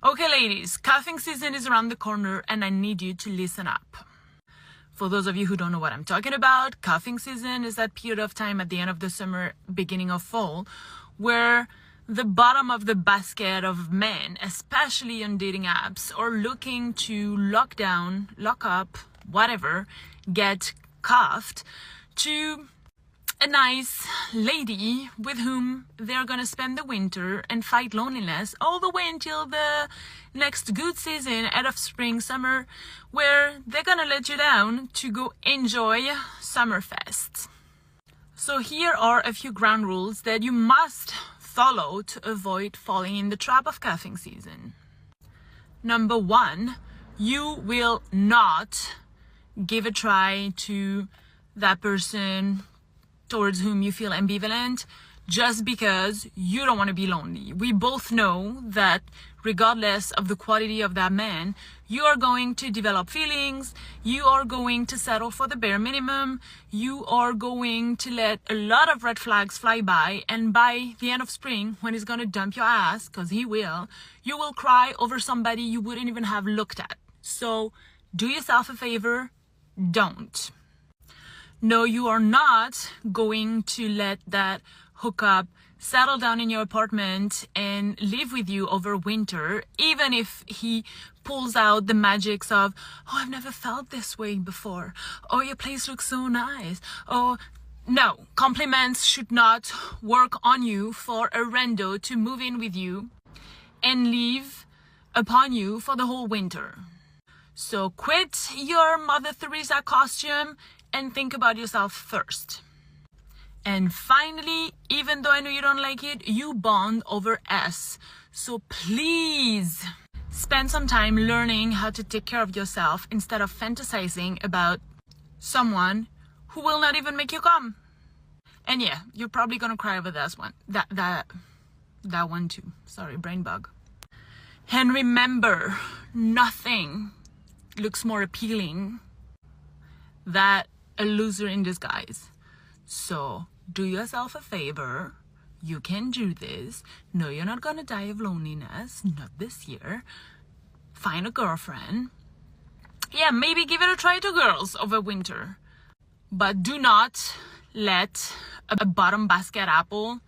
Okay, ladies, cuffing season is around the corner and I need you to listen up. For those of you who don't know what I'm talking about, cuffing season is that period of time at the end of the summer, beginning of fall, where the bottom of the basket of men, especially on dating apps, are looking to lock down, lock up, whatever, get cuffed to a nice lady with whom they're gonna spend the winter and fight loneliness all the way until the next good season out of spring, summer, where they're gonna let you down to go enjoy Summerfest. So here are a few ground rules that you must follow to avoid falling in the trap of cuffing season. Number 1, you will not give a try to that person towards whom you feel ambivalent just because you don't want to be lonely. We both know that regardless of the quality of that man, you are going to develop feelings, you are going to settle for the bare minimum, you are going to let a lot of red flags fly by, and by the end of spring, when he's going to dump your ass, because he will, you will cry over somebody you wouldn't even have looked at. So do yourself a favor, don't. No, you are not going to let that hookup settle down in your apartment and live with you over winter, even if he pulls out the magics of, oh, I've never felt this way before. Oh, your place looks so nice. Oh, no, compliments should not work on you for a rando to move in with you and live upon you for the whole winter. So quit your Mother Teresa costume and think about yourself first. And finally, even though I know you don't like it, you bond over S. So please spend some time learning how to take care of yourself instead of fantasizing about someone who will not even make you come. And yeah, you're probably gonna cry over this one. That one too. Sorry, brain bug. And remember, nothing looks more appealing than a loser in disguise. So do yourself a favor. You can do this. No, you're not gonna die of loneliness. Not this year. Find a girlfriend. Yeah, maybe give it a try to girls over winter. But do not let a bottom basket apple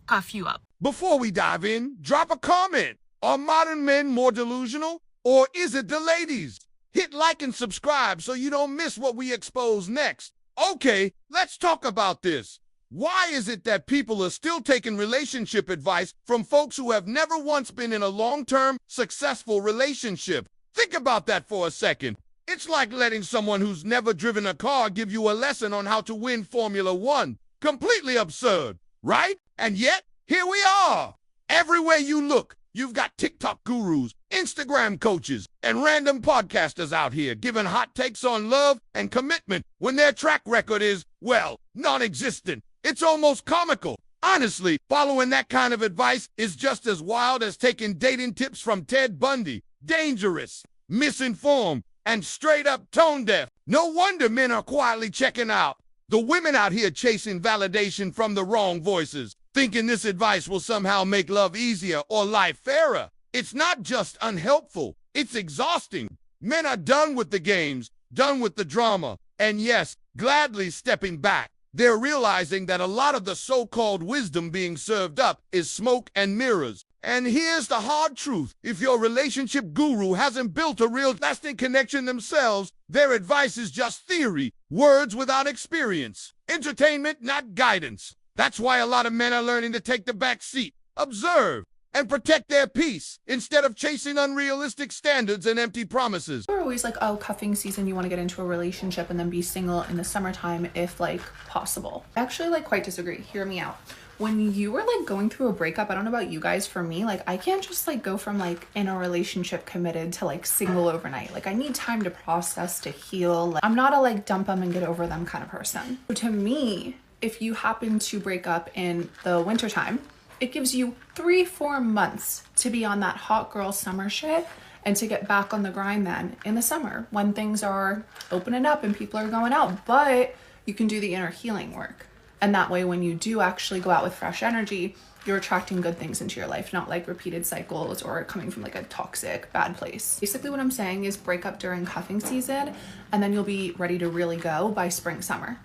cuff you up. Before we dive in, drop a comment. Are modern men more delusional, or is it the ladies? Hit like and subscribe so you don't miss what we expose next. Okay, let's talk about this. Why is it that people are still taking relationship advice from folks who have never once been in a long-term, successful relationship? Think about that for a second. It's like letting someone who's never driven a car give you a lesson on how to win Formula One. Completely absurd, right? And yet, here we are. Everywhere you look, you've got TikTok gurus, Instagram coaches, and random podcasters out here giving hot takes on love and commitment when their track record is, well, non-existent. It's almost comical. Honestly, following that kind of advice is just as wild as taking dating tips from Ted Bundy. Dangerous, misinformed, and straight up tone deaf. No wonder men are quietly checking out. The women out here chasing validation from the wrong voices, thinking this advice will somehow make love easier or life fairer. It's not just unhelpful, it's exhausting. Men are done with the games, done with the drama, and yes, gladly stepping back. They're realizing that a lot of the so-called wisdom being served up is smoke and mirrors. And here's the hard truth. If your relationship guru hasn't built a real lasting connection themselves, their advice is just theory, words without experience, entertainment, not guidance. That's why a lot of men are learning to take the back seat, observe, and protect their peace instead of chasing unrealistic standards and empty promises. We're always like, oh, cuffing season, you want to get into a relationship and then be single in the summertime if like possible. I actually like quite disagree. Hear me out. When you were like going through a breakup, I don't know about you guys, for me, like I can't just like go from like in a relationship committed to like single overnight. Like I need time to process, to heal. Like, I'm not a like dump them and get over them kind of person. So to me, if you happen to break up in the wintertime, it gives you 3-4 months to be on that hot girl summer shit and to get back on the grind then in the summer when things are opening up and people are going out. But you can do the inner healing work. And that way, when you do actually go out with fresh energy, you're attracting good things into your life, not like repeated cycles or coming from like a toxic, bad place. Basically what I'm saying is break up during cuffing season and then you'll be ready to really go by spring, summer.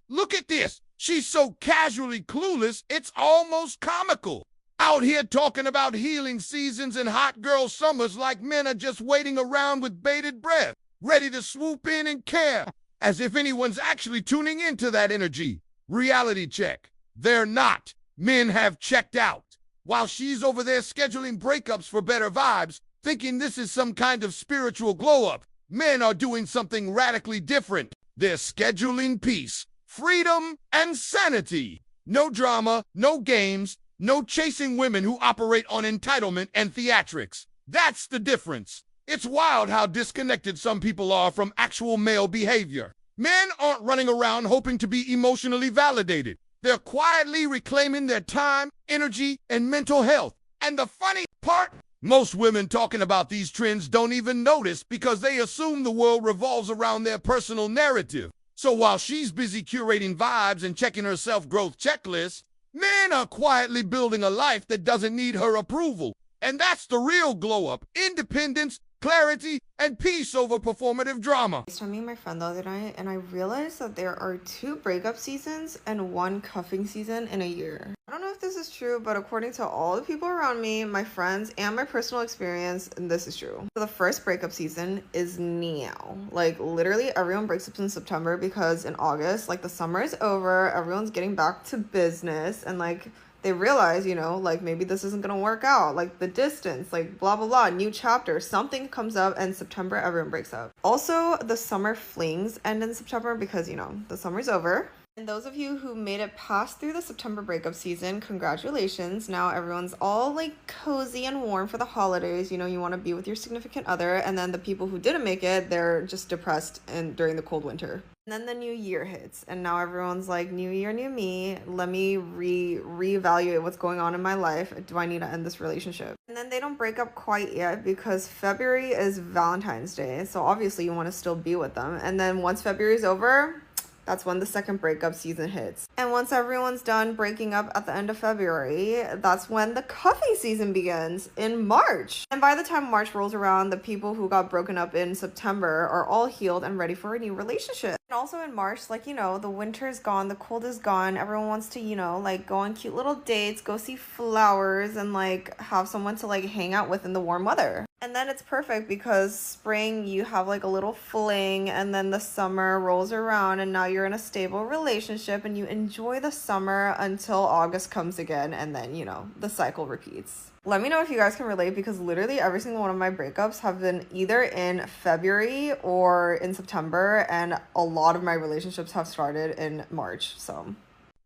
Look at this. She's so casually clueless, it's almost comical. Out here talking about healing seasons and hot girl summers like men are just waiting around with bated breath, ready to swoop in and care, as if anyone's actually tuning into that energy. Reality check. They're not. Men have checked out. While she's over there scheduling breakups for better vibes, thinking this is some kind of spiritual glow-up, men are doing something radically different. They're scheduling peace, freedom, and sanity. No drama, no games, no chasing women who operate on entitlement and theatrics. That's the difference. It's wild how disconnected some people are from actual male behavior. Men aren't running around hoping to be emotionally validated. They're quietly reclaiming their time, energy, and mental health. And the funny part, most women talking about these trends don't even notice because they assume the world revolves around their personal narrative. So while she's busy curating vibes and checking her self-growth checklist, men are quietly building a life that doesn't need her approval. And that's the real glow-up: independence, clarity, and peace over performative drama. I met my friend the other night and I realized that there are 2 breakup seasons and 1 cuffing season in a year. I don't know if this is true, but according to all the people around me, my friends, and my personal experience, this is true. So the first breakup season is now. Like literally everyone breaks up in September because in August, like the summer is over, everyone's getting back to business and like they realize, you know, like maybe this isn't gonna work out, like the distance, like blah blah blah, new chapter, something comes up, and September everyone breaks up. Also, the summer flings end in September because, you know, the summer's over. And those of you who made it past through the September breakup season, congratulations. Now everyone's all like cozy and warm for the holidays. You know, you want to be with your significant other. And then the people who didn't make it, they're just depressed and during the cold winter. And then the new year hits and now everyone's like, new year, new me. Let me reevaluate what's going on in my life. Do I need to end this relationship? And then they don't break up quite yet because February is Valentine's Day. So obviously you want to still be with them. And then once February is over, that's when the second breakup season hits. And once everyone's done breaking up at the end of February, that's when the cuffing season begins in March. And by the time March rolls around, the people who got broken up in September are all healed and ready for a new relationship. And also in March, like, you know, the winter is gone, the cold is gone. Everyone wants to, you know, like go on cute little dates, go see flowers, and like have someone to like hang out with in the warm weather. And then it's perfect because spring, you have like a little fling, and then the summer rolls around and now you're in a stable relationship and you enjoy the summer until August comes again, and then, you know, the cycle repeats. Let me know if you guys can relate because literally every single one of my breakups have been either in February or in September, and a lot of my relationships have started in March, so.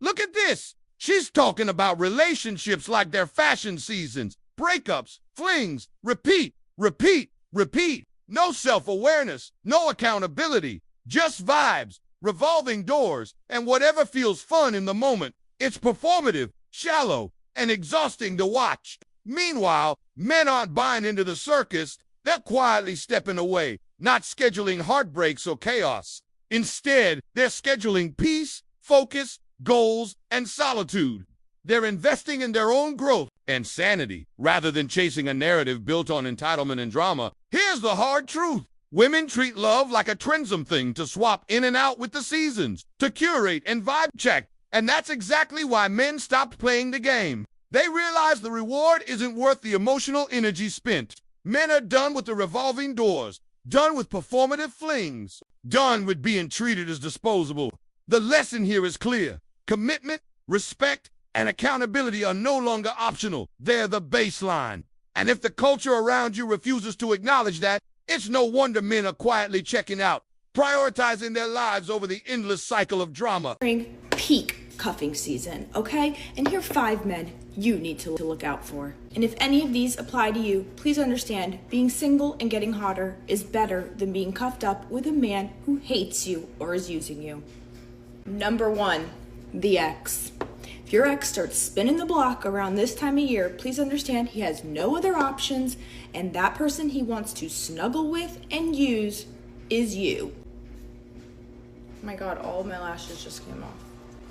Look at this. She's talking about relationships like they're fashion seasons. Breakups, flings, repeat. Repeat, repeat. No self-awareness, no accountability, just vibes, revolving doors, and whatever feels fun in the moment. It's performative, shallow, and exhausting to watch. Meanwhile, men aren't buying into the circus. They're quietly stepping away, not scheduling heartbreaks or chaos. Instead, they're scheduling peace, focus, goals, and solitude. They're investing in their own growth and sanity rather than chasing a narrative built on entitlement and drama. Here's the hard truth. Women treat love like a trendsome thing to swap in and out with the seasons, to curate and vibe check. And that's exactly why men stopped playing the game. They realize the reward isn't worth the emotional energy spent. Men are done with the revolving doors, done with performative flings, done with being treated as disposable. The lesson here is clear. Commitment, respect, and accountability are no longer optional. They're the baseline. And if the culture around you refuses to acknowledge that, it's no wonder men are quietly checking out, prioritizing their lives over the endless cycle of drama. During peak cuffing season, okay? And here are 5 men you need to look out for. And if any of these apply to you, please understand being single and getting hotter is better than being cuffed up with a man who hates you or is using you. Number 1, the ex. If your ex starts spinning the block around this time of year, please understand he has no other options, and that person he wants to snuggle with and use is you. Oh my God, all of my lashes just came off.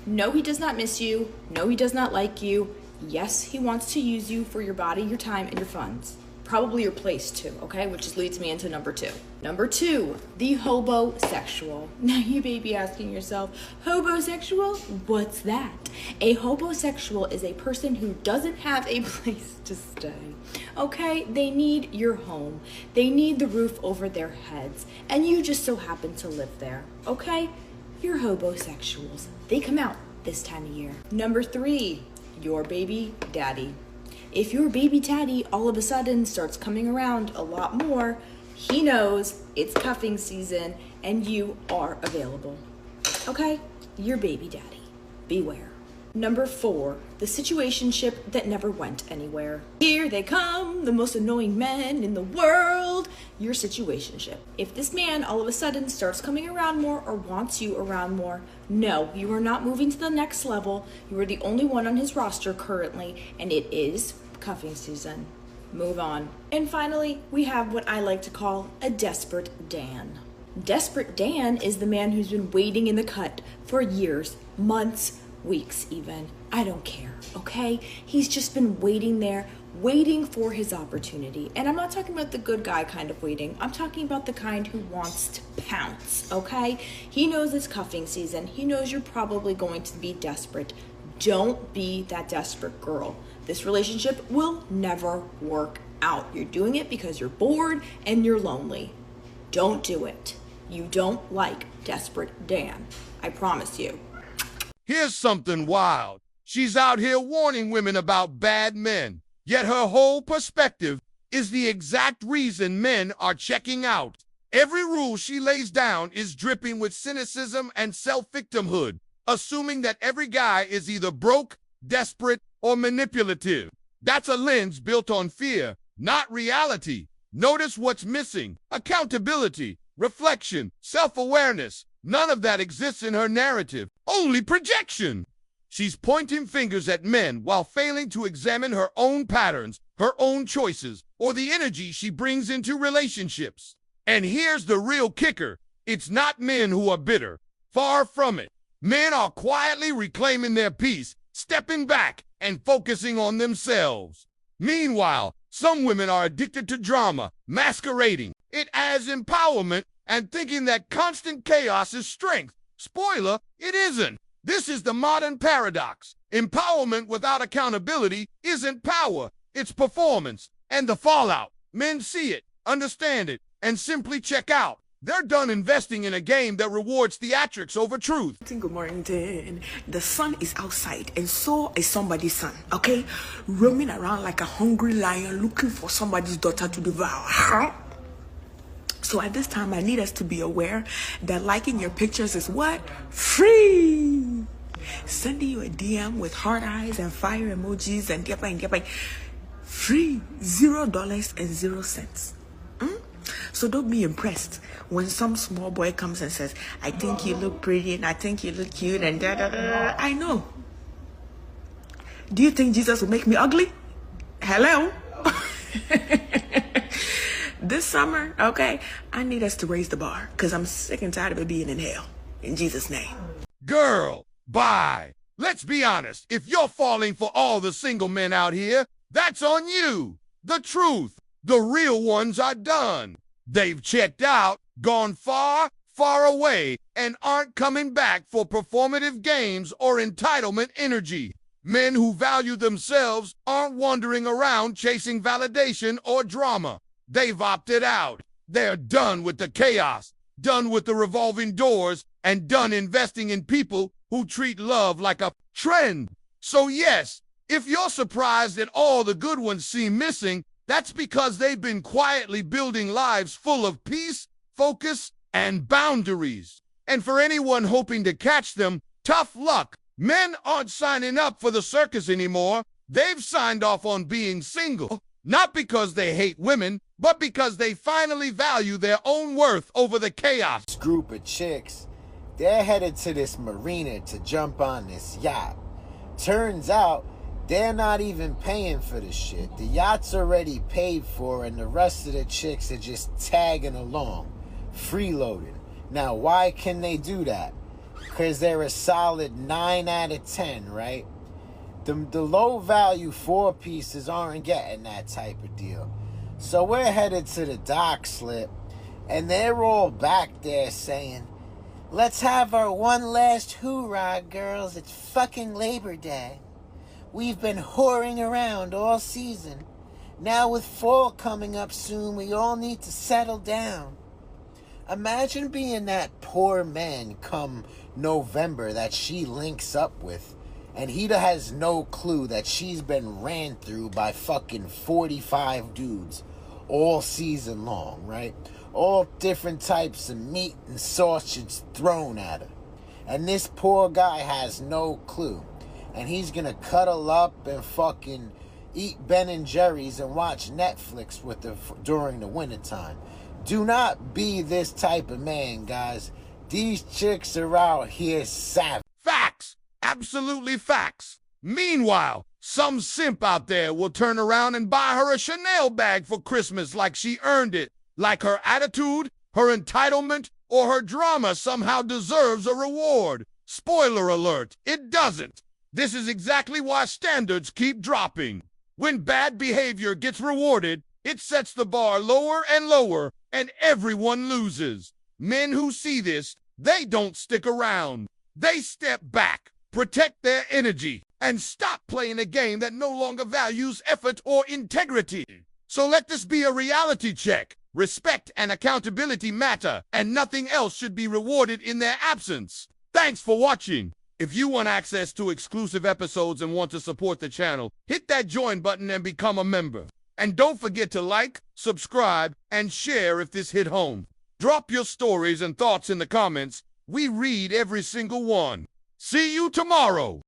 No, he does not miss you. No, he does not like you. Yes, he wants to use you for your body, your time, and your funds. Probably your place too, okay? Which just leads me into number 2. Number 2, the hobosexual. Now you may be asking yourself, hobosexual? What's that? A hobosexual is a person who doesn't have a place to stay, okay? They need your home. They need the roof over their heads, and you just so happen to live there, okay? You're hobosexuals. They come out this time of year. Number 3, your baby daddy. If your baby daddy all of a sudden starts coming around a lot more, he knows it's cuffing season and you are available. Okay? Your baby daddy. Beware. Number 4, the situationship that never went anywhere. Here they come, the most annoying men in the world. Your situationship. If this man all of a sudden starts coming around more or wants you around more, no, you are not moving to the next level. You are the only one on his roster currently, and it is cuffing season. Move on. And finally, we have what I like to call a desperate Dan. Desperate Dan is the man who's been waiting in the cut for years, months, weeks even. I don't care, okay? He's just been waiting there, waiting for his opportunity. And I'm not talking about the good guy kind of waiting. I'm talking about the kind who wants to pounce, okay? He knows it's cuffing season. He knows you're probably going to be desperate. Don't be that desperate girl. This relationship will never work out. You're doing it because you're bored and you're lonely. Don't do it. You don't like desperate Dan. I promise you. Here's something wild. She's out here warning women about bad men, yet her whole perspective is the exact reason men are checking out. Every rule she lays down is dripping with cynicism and self-victimhood, assuming that every guy is either broke, desperate, or manipulative. That's a lens built on fear, not reality. Notice what's missing: accountability, reflection, self-awareness. None of that exists in her narrative, only projection. She's pointing fingers at men while failing to examine her own patterns, her own choices, or the energy she brings into relationships. And here's the real kicker. It's not men who are bitter. Far from it. Men are quietly reclaiming their peace, stepping back, and focusing on themselves. Meanwhile, some women are addicted to drama, masquerading it as empowerment and thinking that constant chaos is strength. Spoiler, it isn't. This is the modern paradox. Empowerment without accountability isn't power, it's performance. And the fallout. Men see it, understand it, and simply check out. They're done investing in a game that rewards theatrics over truth. Good morning. The sun is outside, and so is somebody's son, okay? Roaming around like a hungry lion looking for somebody's daughter to devour. So at this time, I need us to be aware that liking your pictures is what? Free! Sending you a DM with heart eyes and fire emojis and free. $0.00. So don't be impressed when some small boy comes and says, I think you look pretty and I think you look cute and da-da-da. I know. Do you think Jesus will make me ugly? Hello? This summer, okay, I need us to raise the bar because I'm sick and tired of it being in hell. In Jesus' name. Girl, bye. Let's be honest. If you're falling for all the single men out here, that's on you. The truth. The real ones are done. They've checked out, gone far, far away, and aren't coming back for performative games or entitlement energy. Men who value themselves aren't wandering around chasing validation or drama. They've opted out. They're done with the chaos, done with the revolving doors, and done investing in people who treat love like a trend. So yes, if you're surprised that all the good ones seem missing, that's because they've been quietly building lives full of peace, focus, and boundaries. And for anyone hoping to catch them, tough luck. Men aren't signing up for the circus anymore. They've signed off on being single, not because they hate women, but because they finally value their own worth over the chaos. This group of chicks, they're headed to this marina to jump on this yacht. Turns out, they're not even paying for the shit. The yacht's already paid for and the rest of the chicks are just tagging along, freeloading. Now, why can they do that? Because they're a solid 9 out of 10, right? The low value 4-pieces aren't getting that type of deal. So we're headed to the dock slip, and they're all back there saying, let's have our one last hoorah, girls. It's fucking Labor Day. We've been whoring around all season. Now with fall coming up soon, we all need to settle down. Imagine being that poor man come November that she links up with, and he has no clue that she's been ran through by fucking 45 dudes all season long, right? All different types of meat and sausage thrown at her. And this poor guy has no clue. And he's gonna cuddle up and fucking eat Ben & Jerry's and watch Netflix with her during the wintertime. Do not be this type of man, guys. These chicks are out here savage. Facts. Absolutely facts. Meanwhile, some simp out there will turn around and buy her a Chanel bag for Christmas like she earned it. Like her attitude, her entitlement, or her drama somehow deserves a reward. Spoiler alert, it doesn't. This is exactly why standards keep dropping. When bad behavior gets rewarded, it sets the bar lower and lower, and everyone loses. Men who see this, they don't stick around. They step back, protect their energy, and stop playing a game that no longer values effort or integrity. So let this be a reality check. Respect and accountability matter, and nothing else should be rewarded in their absence. Thanks for watching. If you want access to exclusive episodes and want to support the channel, hit that join button and become a member. And don't forget to like, subscribe, and share if this hit home. Drop your stories and thoughts in the comments. We read every single one. See you tomorrow.